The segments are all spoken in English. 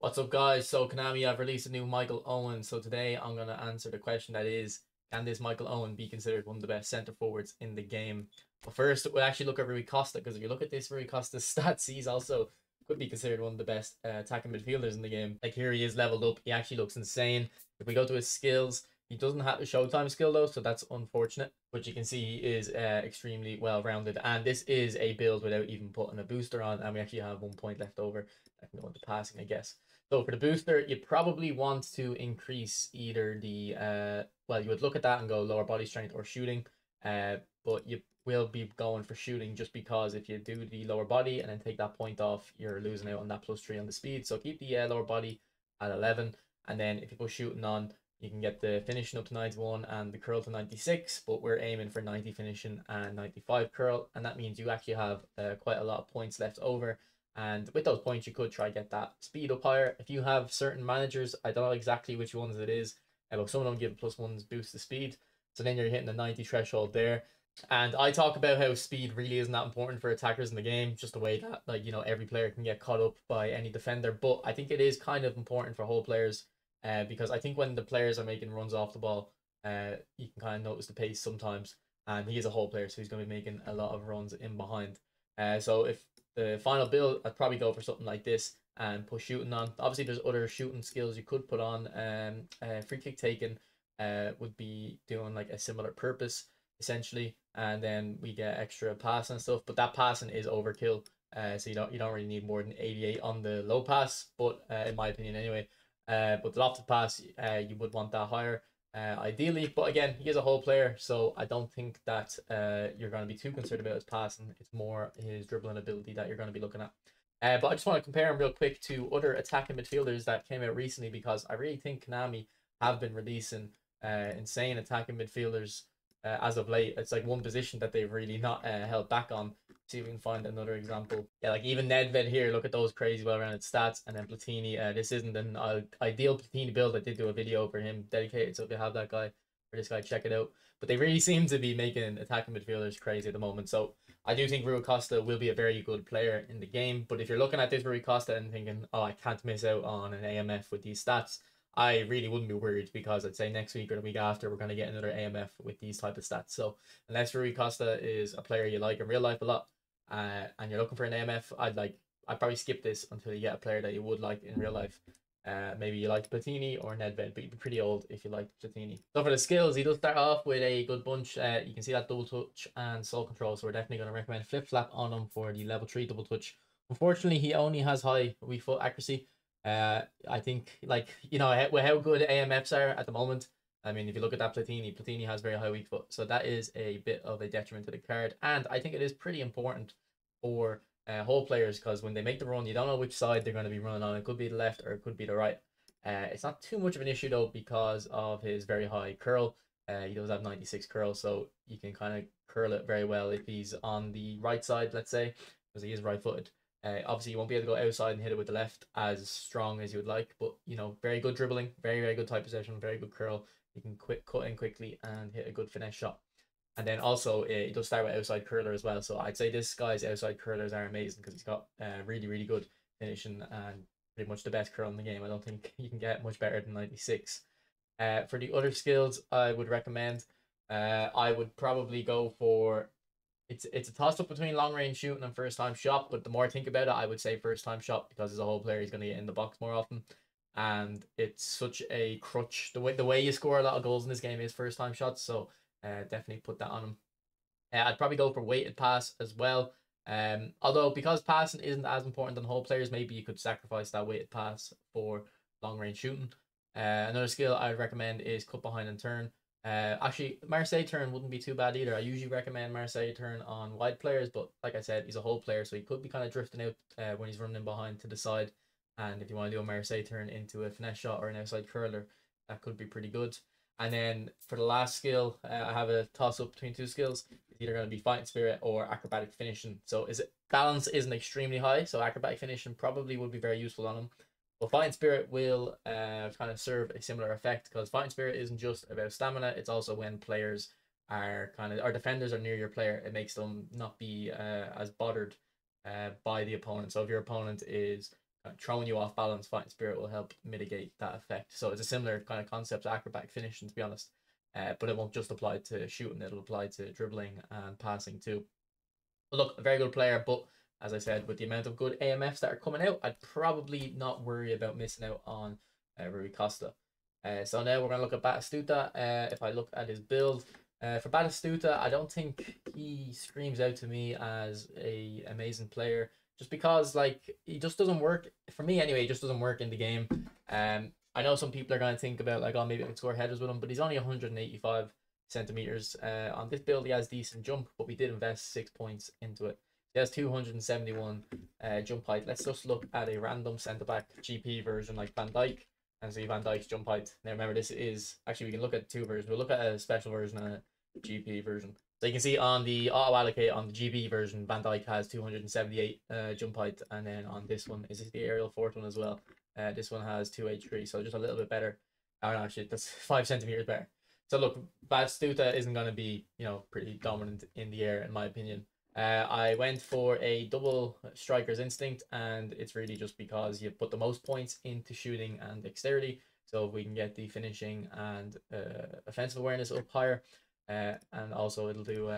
What's up, guys? So, Konami have released a new Michael Owen. So, today I'm going to answer the question that is, can this Michael Owen be considered one of the best centre forwards in the game? But first, we'll actually look at Rui Costa, because if you look at this Rui Costa's stats, he's also could be considered one of the best attacking midfielders in the game. Like, here he is leveled up. He actually looks insane. If we go to his skills, he doesn't have a Showtime skill, though, so that's unfortunate. But you can see he is extremely well-rounded. And this is a build without even putting a booster on. And we actually have 1 point left over. I can go into passing, I guess. So for the booster, you probably want to increase either the, well, you would look at that and go lower body strength or shooting. But you will be going for shooting just because if you do the lower body and then take that point off, you're losing out on that +3 on the speed. So keep the lower body at 11. And then if you put shooting on, you can get the finishing up to 91 and the curl to 96. But we're aiming for 90 finishing and 95 curl. And that means you actually have quite a lot of points left over. And with those points, you could try get that speed up higher. If you have certain managers, I don't know exactly which ones it is, but some of them give +1s boost to speed. So then you're hitting the 90 threshold there. And I talk about how speed really isn't that important for attackers in the game, just the way that, like, every player can get caught up by any defender. But I think it is kind of important for whole players, because I think when the players are making runs off the ball, you can kind of notice the pace sometimes. And he is a whole player, so he's going to be making a lot of runs in behind. So if the final build, I'd probably go for something like this and put shooting on. Obviously, there's other shooting skills you could put on. Free kick taken would be doing like a similar purpose essentially, and then we get extra passing and stuff. But that passing is overkill, so you don't really need more than 88 on the low pass. But in my opinion, anyway. But the lofted pass, you would want that higher. Ideally, but again, he is a whole player, so I don't think that you're going to be too concerned about his passing. It's more his dribbling ability that you're going to be looking at. But I just want to compare him real quick to other attacking midfielders that came out recently, because I really think Konami have been releasing insane attacking midfielders as of late. It's like one position that they've really not held back on. See if we can find another example. Yeah, like even Nedved here, look at those crazy well-rounded stats. And then Platini, this isn't an ideal Platini build. I did do a video for him dedicated, so if you have that guy, for this guy, check it out. But they really seem to be making attacking midfielders crazy at the moment. So I do think Rui Costa will be a very good player in the game. But if you're looking at this Rui Costa and thinking, oh, I can't miss out on an AMF with these stats, I really wouldn't be worried, because I'd say next week or the week after we're going to get another AMF with these type of stats. So unless Rui Costa is a player you like in real life a lot, and you're looking for an AMF, I'd probably skip this until you get a player that you would like in real life. Maybe you like Platini or Nedved, but you'd be pretty old if you like Platini. So for the skills, he does start off with a good bunch. You can see that double touch and soul control, so we're definitely going to recommend flip flap on him for the level 3 double touch. Unfortunately, he only has high weak foot accuracy. I think, like, how good AMFs are at the moment. I mean, if you look at that Platini has very high weak foot. So that is a bit of a detriment to the card. And I think it is pretty important for whole players, because when they make the run, you don't know which side they're going to be running on. It could be the left or it could be the right. It's not too much of an issue, though, because of his very high curl. He does have 96 curl, so you can kind of curl it very well if he's on the right side, let's say, because he is right-footed. Obviously, you won't be able to go outside and hit it with the left as strong as you would like, but, very good dribbling, very, very good tight possession, very good curl. You can cut in quickly and hit a good finesse shot. And then also, he does start with outside curler as well. So I'd say this guy's outside curlers are amazing, because he's got really, really good finishing and pretty much the best curl in the game. I don't think you can get much better than 96. For the other skills, I would recommend, I would probably go for, it's a toss-up between long-range shooting and first-time shot, but the more I think about it, I would say first-time shot, because as a whole player, he's going to get in the box more often. And it's such a crutch. The way you score a lot of goals in this game is first-time shots, so definitely put that on him. I'd probably go for weighted pass as well. Although, because passing isn't as important on whole players, maybe you could sacrifice that weighted pass for long-range shooting. Another skill I'd recommend is cut behind and turn. Actually, Marseille turn wouldn't be too bad either. I usually recommend Marseille turn on wide players, but like I said, he's a whole player, so he could be kind of drifting out when he's running behind to the side. And if you want to do a Marseille turn into a finesse shot or an outside curler, that could be pretty good. And then for the last skill, I have a toss-up between two skills. It's either going to be fighting spirit or acrobatic finishing. So balance isn't extremely high, so acrobatic finishing probably would be very useful on him. But fighting spirit will kind of serve a similar effect, because fighting spirit isn't just about stamina. It's also when players are our defenders are near your player, it makes them not be as bothered by the opponent. So if your opponent is throwing you off balance, Fighting Spirit will help mitigate that effect. So it's a similar kind of concept to acrobatic finishing, to be honest. But it won't just apply to shooting; it'll apply to dribbling and passing too. But look, a very good player, but as I said, with the amount of good AMFs that are coming out, I'd probably not worry about missing out on Rui Costa. So now we're going to look at Batistuta. If I look at his build, for Batistuta, I don't think he screams out to me as a amazing player, just because like he just doesn't work for me anyway. He just doesn't work in the game. I know some people are going to think about like, oh, maybe I could score headers with him, but he's only 185 centimeters. On this build, he has decent jump, but we did invest 6 points into it. He has 271 jump height. Let's just look at a random centre back GP version like Van Dijk and see Van Dijk's jump height. Now remember, this is actually, we can look at two versions. We'll look at a special version and a GP version. So you can see on the auto allocate on the GB version, Van Dijk has 278 jump height, and then on this one, is it the aerial fourth one as well? This one has 283, so just a little bit better. Oh, no, actually, that's 5 centimeters better. So look, Batistuta isn't going to be, pretty dominant in the air, in my opinion. I went for a double striker's instinct, and it's really just because you put the most points into shooting and dexterity. So if we can get the finishing and offensive awareness up higher, and also it'll do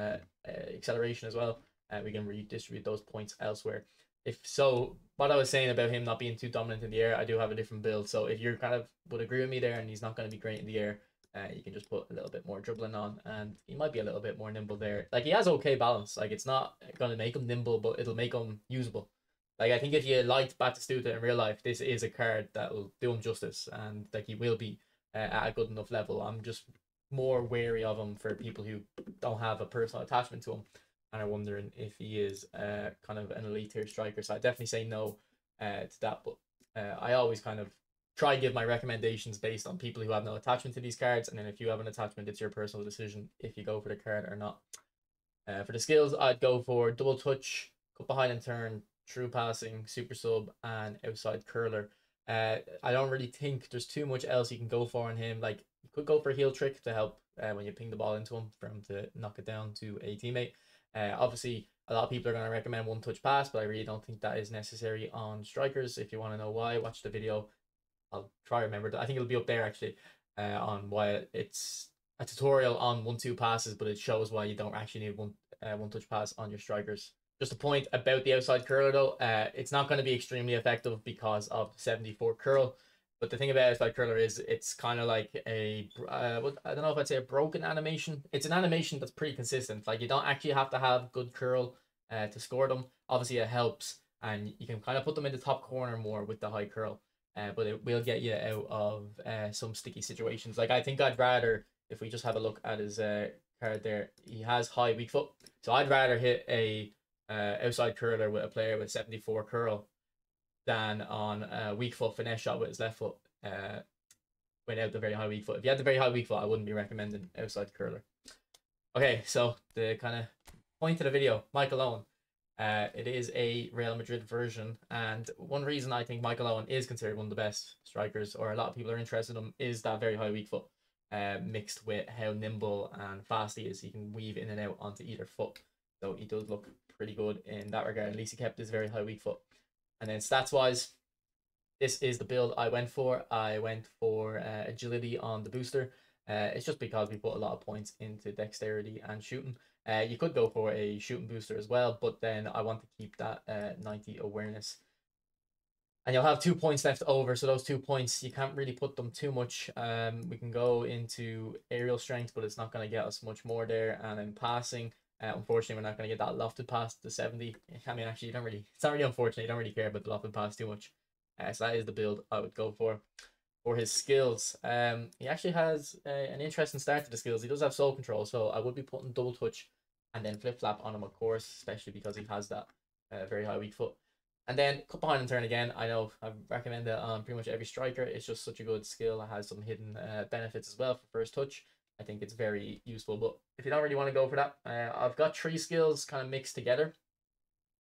acceleration as well, we can redistribute those points elsewhere. If so, what I was saying about him not being too dominant in the air, I do have a different build. So if you kind of would agree with me there, and he's not going to be great in the air, you can just put a little bit more dribbling on, and he might be a little bit more nimble there. Like, he has okay balance. Like, it's not going to make him nimble, but it'll make him usable. Like, I think if you liked Batistuta in real life, this is a card that will do him justice, and like he will be at a good enough level. I'm just more wary of him for people who don't have a personal attachment to him and are wondering if he is kind of an elite tier striker. So I definitely say no to that, but I always kind of try to give my recommendations based on people who have no attachment to these cards, and then if you have an attachment, it's your personal decision if you go for the card or not. For the skills, I'd go for double touch, cut behind and turn, true passing, super sub, and outside curler. I don't really think there's too much else you can go for on him. Like, you could go for heel trick to help when you ping the ball into him for him to knock it down to a teammate. Obviously, a lot of people are going to recommend one touch pass, but I really don't think that is necessary on strikers. If you want to know why, watch the video. I'll try to remember that. I think it'll be up there actually on why it's a tutorial on 1-2 passes, but it shows why you don't actually need one touch pass on your strikers. Just a point about the outside curler though, it's not going to be extremely effective because of the 74 curl. But the thing about outside curler is it's kind of like a I don't know if I'd say a broken animation. It's an animation that's pretty consistent. Like, you don't actually have to have good curl to score them. Obviously it helps, and you can kind of put them in the top corner more with the high curl. But it will get you out of some sticky situations. Like, I think I'd rather, if we just have a look at his card there, he has high weak foot. So I'd rather hit a outside curler with a player with 74 curl than on a weak foot finesse shot with his left foot without the very high weak foot. If you had the very high weak foot, I wouldn't be recommending outside curler. Okay, so the kind of point of the video, Michael Owen. It is a Real Madrid version, and one reason I think Michael Owen is considered one of the best strikers, or a lot of people are interested in him, is that very high weak foot, mixed with how nimble and fast he is. He can weave in and out onto either foot, so he does look pretty good in that regard. At least he kept his very high weak foot. And then stats wise, this is the build I went for. I went for agility on the booster. It's just because we put a lot of points into dexterity and shooting. You could go for a shooting booster as well, but then I want to keep that 90 awareness. And you'll have 2 points left over, so those 2 points, you can't really put them too much. We can go into aerial strength, but it's not going to get us much more there. And then passing, unfortunately, we're not going to get that lofted pass to 70. I mean, actually, it's not really unfortunate. You don't really care about the lofted pass too much. So that is the build I would go for. For his skills, he actually has an interesting start to the skills. He does have soul control, so I would be putting double touch and then flip flap on him, of course, especially because he has that very high weak foot. And then cut behind and turn again. I know I recommend that on pretty much every striker. It's just such a good skill. It has some hidden benefits as well for first touch. I think it's very useful. But if you don't really want to go for that, I've got 3 skills kind of mixed together,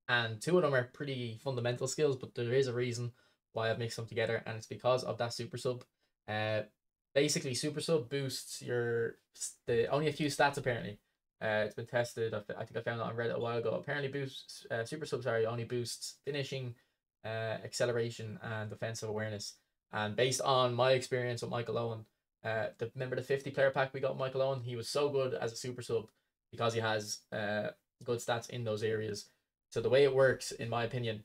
and 2 of them are pretty fundamental skills, but there is a reason why I've mixed them together, and it's because of that super sub. Basically, super sub boosts only a few stats apparently. It's been tested. I think I found it on Reddit a while ago. Apparently, super sub only boosts finishing, acceleration, and defensive awareness. And based on my experience with Michael Owen, remember the 50 player pack we got with Michael Owen? He was so good as a super sub because he has good stats in those areas. So the way it works, in my opinion,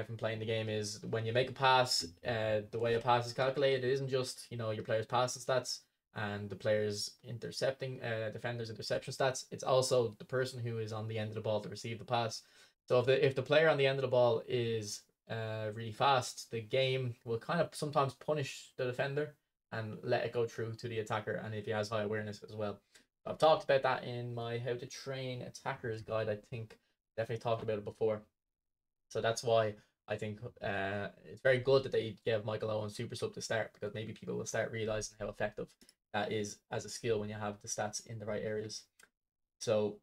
from playing the game is when you make a pass, the way a pass is calculated, it isn't just your player's passing stats and the player's intercepting, defender's interception stats. It's also the person who is on the end of the ball to receive the pass. So if the player on the end of the ball is really fast, the game will kind of sometimes punish the defender and let it go through to the attacker, and if he has high awareness as well. I've talked about that in my How to Train Attackers guide. I think definitely talked about it before. So that's why I think it's very good that they gave Michael Owen super sub to start, because maybe people will start realizing how effective that is as a skill when you have the stats in the right areas. So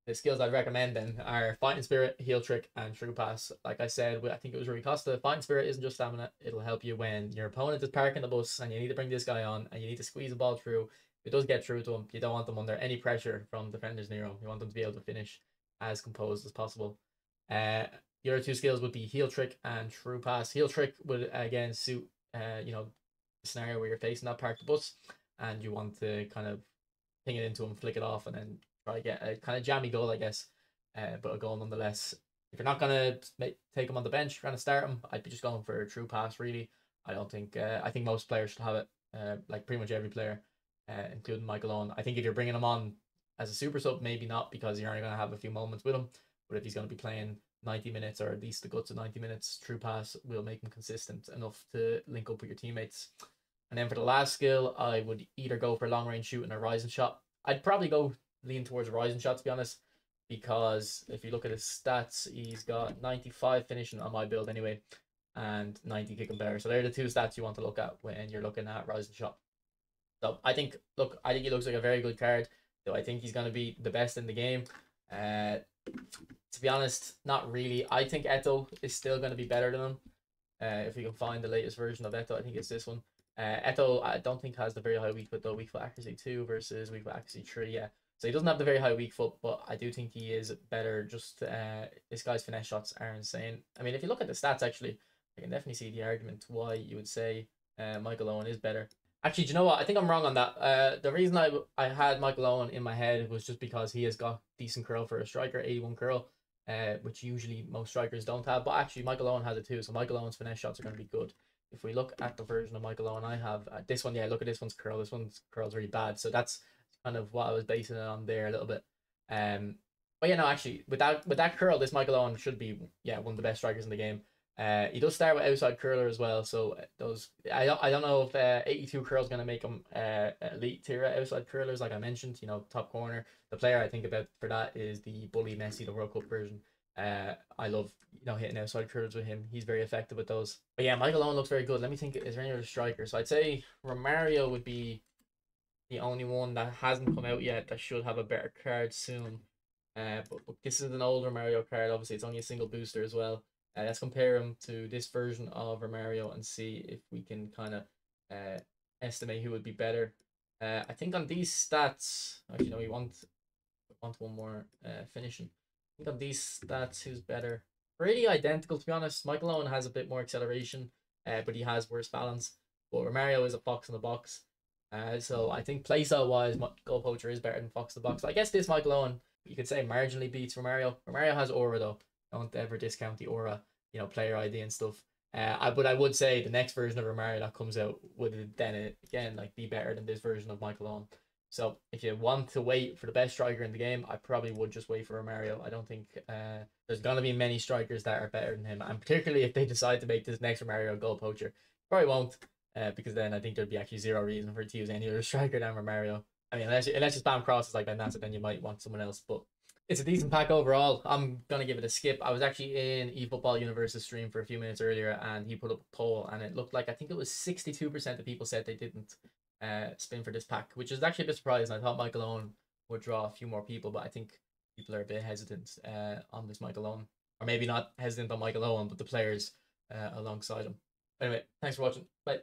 the skills I'd recommend then are Fighting Spirit, Heel Trick, and True Pass. Like I said, I think it was Rui Costa. Fighting Spirit isn't just stamina. It'll help you when your opponent is parking the bus and you need to bring this guy on and you need to squeeze the ball through. If it does get through to him, you don't want them under any pressure from defenders near him. You want them to be able to finish as composed as possible. The other two skills would be Heel Trick and True Pass. Heel Trick would again suit the scenario where you're facing that parked bus and you want to kind of ping it into him, flick it off, and then try to get a kind of jammy goal, I guess, but a goal nonetheless. If you're not gonna take him on the bench, you're gonna start him, I'd be just going for a True Pass. Really, I don't think. I think most players should have it. Like pretty much every player, including Michael Owen. I think if you're bringing him on as a super sub, maybe not, because you're only gonna have a few moments with him. But if he's gonna be playing 90 minutes, or at least the guts of 90 minutes, True Pass will make him consistent enough to link up with your teammates. And then for the last skill, I would either go for long range shooting or rising shot. I'd probably lean towards rising shot, to be honest, because if you look at his stats, he's got 95 finishing on my build anyway, and 90 kick and bear. So they're the two stats you want to look at when you're looking at rising shot. So I think he looks like a very good card. So I think he's going to be the best in the game. To be honest, not really. I think Eto is still going to be better than him. If we can find the latest version of Eto, I think it's this one. Eto, I don't think has the very high weak foot though. Weak foot accuracy 2 versus weak foot accuracy 3. Yeah, so he doesn't have the very high weak foot, but I do think he is better. Just this guy's finesse shots are insane. I mean, if you look at the stats, actually, I can definitely see the argument why you would say Michael Owen is better. Actually, do you know what? I think I'm wrong on that. The reason I had Michael Owen in my head was just because he has got decent curl for a striker, 81 curl, which usually most strikers don't have. But actually, Michael Owen has it too. So Michael Owen's finesse shots are going to be good. If we look at the version of Michael Owen I have, this one, yeah, look at this one's curl. This one's curl's really bad. So that's kind of what I was basing it on there a little bit. But yeah, no, actually, with that curl, this Michael Owen should be one of the best strikers in the game. He does start with outside curler as well, so those I don't know if 82 curl is gonna make him elite tier outside curlers, like I mentioned. Top corner. The player I think about for that is the Bully Messi, the World Cup version. I love hitting outside curls with him. He's very effective with those. But yeah, Michael Owen looks very good. Let me think. Is there any other strikers? So I'd say Romario would be the only one that hasn't come out yet that should have a better card soon. But this is an older Mario card. Obviously, it's only a single booster as well. Let's compare him to this version of Romario and see if we can kind of estimate who would be better. I think on these stats, actually, no, we want one more finishing. I think on these stats, who's better? Pretty identical, to be honest. Michael Owen has a bit more acceleration, but he has worse balance. But Romario is a fox in the box. So I think playstyle wise, Goal Poacher is better than Fox in the Box. I guess this Michael Owen, you could say, marginally beats Romario. Romario has aura though. Don't ever discount the aura, player ID and stuff. But I would say the next version of Romario that comes out would then again be better than this version of Michael Owen. So if you want to wait for the best striker in the game, I probably would just wait for Romario. I don't think there's gonna be many strikers that are better than him, and particularly if they decide to make this next Romario Goal Poacher, probably won't. Because then I think there'd be actually zero reason for it to use any other striker than Romario. I mean, unless you spam crosses like Ben Nassib, then you might want someone else. But it's a decent pack overall. I'm going to give it a skip. I was actually in eFootball Universe's stream for a few minutes earlier, and he put up a poll, and it looked like, I think it was 62% of people said they didn't spin for this pack, which is actually a bit surprising. I thought Michael Owen would draw a few more people, but I think people are a bit hesitant on this Michael Owen. Or maybe not hesitant on Michael Owen, but the players alongside him. Anyway, thanks for watching. Bye.